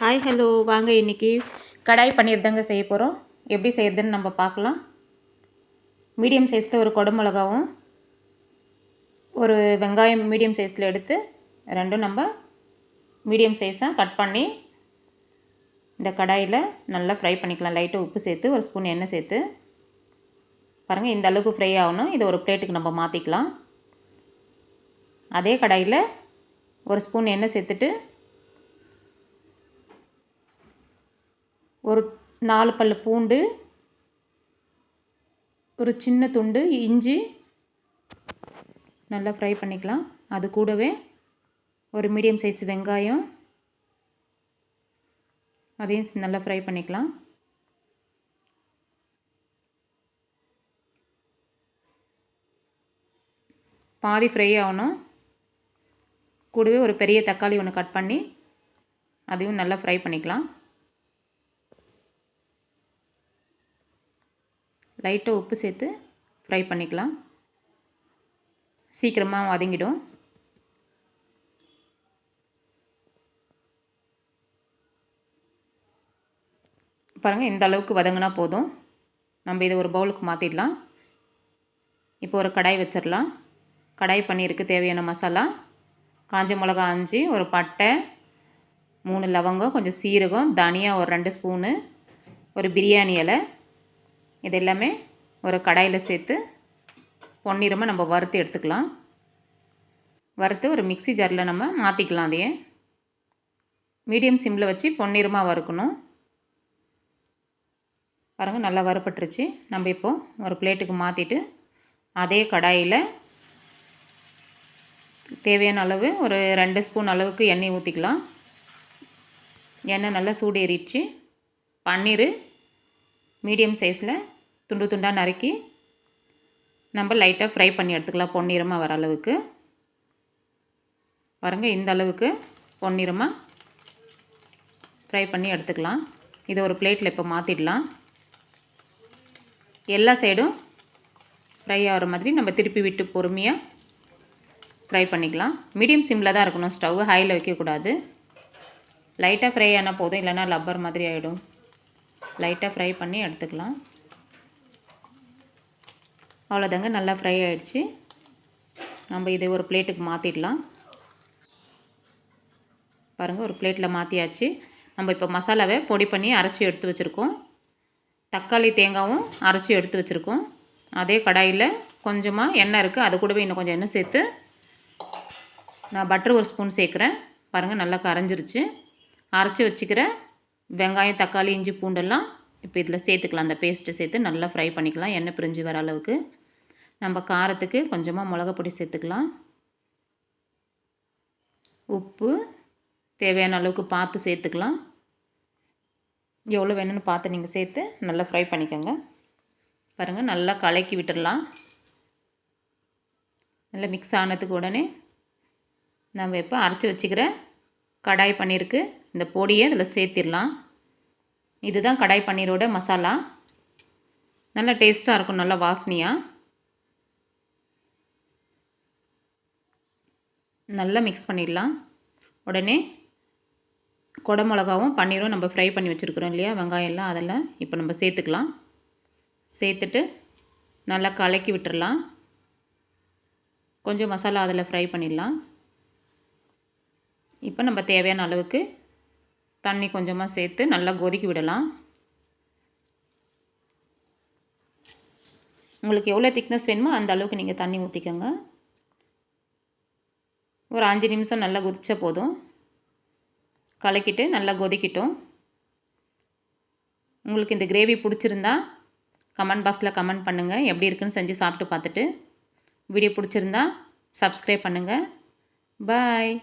Hi hello வாங்க இன்றைக்கி கடாய் பன்னீர் தாங்க செய்ய போகிறோம். எப்படி செய்கிறதுன்னு நம்ம பார்க்கலாம். மீடியம் சைஸில் ஒரு குடமிளகாவும் ஒரு வெங்காயம் மீடியம் சைஸில் எடுத்து ரெண்டும் நம்ம மீடியம் சைஸாக கட் பண்ணி இந்த கடாயில் நல்லா ஃப்ரை பண்ணிக்கலாம். லைட்டாக உப்பு சேர்த்து ஒரு ஸ்பூன் எண்ணெய் சேர்த்து பாருங்கள், இந்த அளவுக்கு ஃப்ரை ஆகணும். இதை ஒரு பிளேட்டுக்கு நம்ம மாற்றிக்கலாம். அதே கடாயில் ஒரு ஸ்பூன் எண்ணெய் சேர்த்துட்டு ஒரு 4 பல்லு பூண்டு, ஒரு சின்ன துண்டு இஞ்சி நல்லா ஃப்ரை பண்ணிக்கலாம். அது கூடவே ஒரு மீடியம் சைஸ் வெங்காயம், அதையும் நல்லா ஃப்ரை பண்ணிக்கலாம். பாதி ஃப்ரை ஆகணும். கூடவே ஒரு பெரிய தக்காளி ஒன்று கட் பண்ணி அதையும் நல்லா ஃப்ரை பண்ணிக்கலாம். லைட்டாக உப்பு சேர்த்து ஃப்ரை பண்ணிக்கலாம். சீக்கிரமாக வதங்கிடும். பாருங்கள், இந்த அளவுக்கு வதங்கினா போதும். நம்ம இதை ஒரு பவுலுக்கு மாற்றிடலாம். இப்போ ஒரு கடாய் வச்சிடலாம். கடாய் பன்னீருக்கு தேவையான மசாலா: காஞ்ச மிளகா 5, ஒரு பட்டை, 3 லவங்கம், கொஞ்சம் சீரகம், தனியா ஒரு 2 ஸ்பூனு, ஒரு பிரியாணி இலை, இது எல்லாமே ஒரு கடாயில் சேர்த்து பொன்னிறமாக நம்ம வறுத்து எடுத்துக்கலாம். வறுத்து ஒரு மிக்ஸி ஜாரில் நம்ம மாற்றிக்கலாம். அதையே மீடியம் சிம்மில் வச்சு பொன்னிறமாக வறுக்கணும். பாருங்கள், நல்லா வறுப்பட்டுருச்சு. நம்ம இப்போது ஒரு பிளேட்டுக்கு மாற்றிட்டு அதே கடாயில் தேவையான அளவு ஒரு 2 ஸ்பூன் அளவுக்கு எண்ணெய் ஊற்றிக்கலாம். எண்ணெய் நல்லா சூடு ஏறிடுச்சு. பன்னீர் மீடியம் சைஸில் துண்டு துண்டாக நறுக்கி நம்ம லைட்டாக ஃப்ரை பண்ணி எடுத்துக்கலாம், பொன்னிறமாக வர அளவுக்கு. பாருங்கள், இந்த அளவுக்கு பொன்னிறமாக ஃப்ரை பண்ணி எடுத்துக்கலாம். இதை ஒரு பிளேட்டில் இப்போ மாற்றிடலாம். எல்லா சைடும் ஃப்ரை ஆகிற மாதிரி நம்ம திருப்பி விட்டு பொறுமையாக ஃப்ரை பண்ணிக்கலாம். மீடியம் சிம்மில் தான் இருக்கணும். ஸ்டவ் ஹையில் வைக்கக்கூடாது. லைட்டாக ஃப்ரை ஆனால் போதும், இல்லைன்னா லப்பர் மாதிரி ஆகிடும். லைட்டாக ஃப்ரை பண்ணி எடுத்துக்கலாம். அவ்வளோதாங்க, நல்லா ஃப்ரை ஆகிடுச்சு. நம்ம இதை ஒரு பிளேட்டுக்கு மாற்றிடலாம். பாருங்கள், ஒரு பிளேட்டில் மாற்றியாச்சு. நம்ம இப்போ மசாலாவை பொடி பண்ணி அரைச்சி எடுத்து வச்சுருக்கோம். தக்காளி தேங்காயும் அரைச்சி எடுத்து வச்சுருக்கோம். அதே கடாயில் கொஞ்சமாக எண்ணெய் இருக்குது. அது கூடவே இன்னும் கொஞ்சம் எண்ணெய் சேர்த்து நான் பட்டர் ஒரு ஸ்பூன் சேர்க்குறேன். பாருங்கள், நல்லா கரைஞ்சிருச்சு. அரைச்சி வச்சுக்கிற வெங்காயம், தக்காளி, இஞ்சி, பூண்டெல்லாம் இப்போ இதில் சேர்த்துக்கலாம். அந்த பேஸ்ட்டு சேர்த்து நல்லா ஃப்ரை பண்ணிக்கலாம், எண்ணெய் பிரிஞ்சு வர அளவுக்கு. நம்ம காரத்துக்கு கொஞ்சமாக மிளகா பொடி சேர்த்துக்கலாம். உப்பு தேவையான அளவுக்கு பார்த்து சேர்த்துக்கலாம். எவ்வளோ வேணும்னு பார்த்து நீங்கள் சேர்த்து நல்லா ஃப்ரை பண்ணிக்கோங்க. பாருங்கள், நல்லா கலக்கி விட்டுடலாம். நல்லா மிக்ஸ் ஆனதுக்கு உடனே நம்ம இப்போ அரைச்சி வச்சுக்கிற கடாய் பன்னீருக்கு இந்த பொடியை இதில் சேர்த்திடலாம். இதுதான் கடாய் பன்னீரோட மசாலா. நல்லா டேஸ்ட்டாக இருக்கும், நல்லா வாசனையாக. நல்லா மிக்ஸ் பண்ணிடலாம். உடனே குடமிளகாவும் பன்னீரும் நம்ம ஃப்ரை பண்ணி வச்சுருக்குறோம் இல்லையா, வெங்காயம்லாம், அதெல்லாம் இப்போ நம்ம சேர்த்துக்கலாம். சேர்த்துட்டு நல்லா கலக்கி விட்டுடலாம். கொஞ்சம் மசாலா அதில் ஃப்ரை பண்ணிடலாம். இப்போ நம்ம தேவையான அளவுக்கு தண்ணி கொஞ்சமாக சேர்த்து நல்லா கொதிக்க விடலாம். உங்களுக்கு எவ்வளோ திக்னஸ் வேணுமோ அந்த அளவுக்கு நீங்கள் தண்ணி ஊற்றிக்கோங்க. ஒரு 5 நிமிஷம் நல்லா கொதிச்சா போதும். கலக்கிட்டு நல்லா கொதிக்கட்டும். உங்களுக்கு இந்த கிரேவி பிடிச்சிருந்தா கமெண்ட் பாக்ஸில் கமெண்ட் பண்ணுங்கள். எப்படி இருக்குன்னு செஞ்சு சாப்பிட்டு பார்த்துட்டு. வீடியோ பிடிச்சிருந்தா சப்ஸ்கிரைப் பண்ணுங்கள். பாய்.